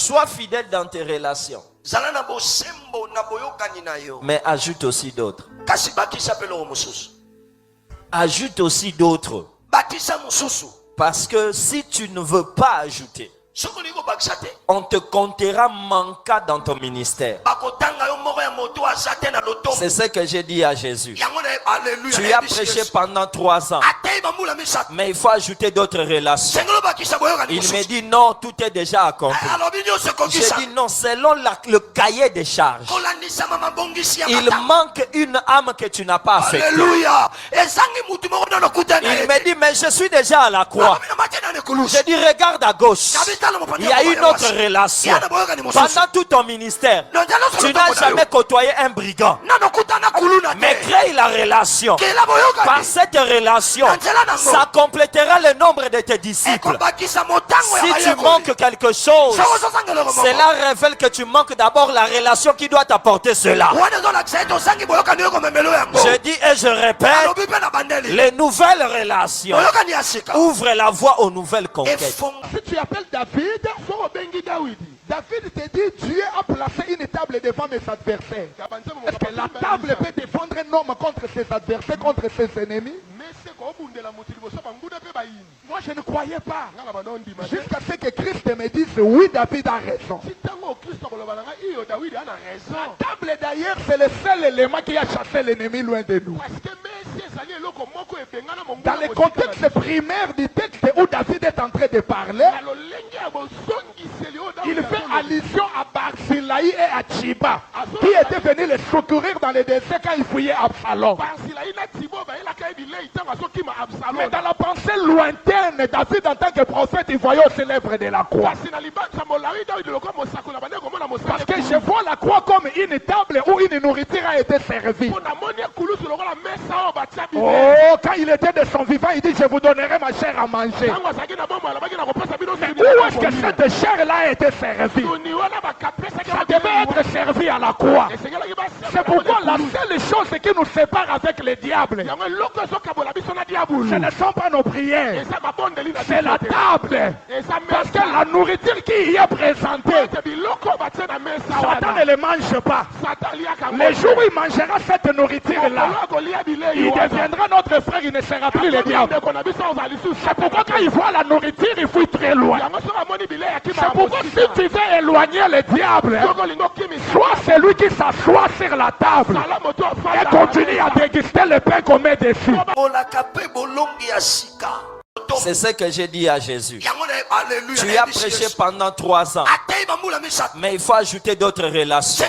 Sois fidèle dans tes relations. Mais ajoute aussi d'autres. Ajoute aussi d'autres. Parce que si tu ne veux pas ajouter, on te comptera manquant dans ton ministère. C'est ce que j'ai dit à Jésus. Tu as prêché pendant 3 ans. Mais il faut ajouter d'autres relations. Il me dit non, tout est déjà accompli. J'ai dit non, selon le cahier des charges. Il manque une âme que tu n'as pas affectée. Il me dit mais je suis déjà à la croix. J'ai dit regarde à gauche. Il y a une autre relation. Pendant tout ton ministère, tu n'as jamais côtoyé un brigand. Mais crée la relation. Par cette relation, ça complétera le nombre de tes disciples. Si tu manques quelque chose, cela révèle que tu manques d'abord la relation qui doit t'apporter cela. Je dis et je répète, les nouvelles relations ouvrent la voie aux nouvelles conquêtes. Si tu appelles David, David te dit Dieu a placé une table devant mes adversaires. Est-ce que la table peut défendre un homme contre ses adversaires, contre ses ennemis? Moi je ne croyais pas. Jusqu'à ce que Christ me dise oui, David a raison. La table d'ailleurs c'est le seul élément qui a chassé l'ennemi loin de nous. Dans le contexte primaire du texte où David est en train de parler, il fait allusion à Barzillai et à Tchiba qui étaient venus le secourir dans le désert quand il fouillait Absalom. Mais dans la pensée lointaine, David en tant que prophète, il voyait aux lèvres de la croix. Parce que je vois la croix comme une table où une nourriture a été servie. Oh, quand il était de son vivant, il dit je vous donnerai ma chair à manger. Mais où est-ce que cette chair-là a été servie? Ça devait être servi à la croix. C'est pourquoi la seule chose qui nous sépare avec le diable, ce ne sont pas nos prières, c'est la table. Parce que la nourriture qui y est présentée, Satan ne le mange pas. Le jour où il mangera cette nourriture-là, il deviendra notre frère, il ne sera plus le diable. C'est pourquoi quand il voit la nourriture, il fuit très loin. C'est pourquoi si tu veux éloigner le diable, soit celui qui s'assoit sur la table et continue à déguster le pain qu'on met dessus. C'est ce que j'ai dit à Jésus. Tu as prêché pendant 3 ans. Mais il faut ajouter d'autres relations.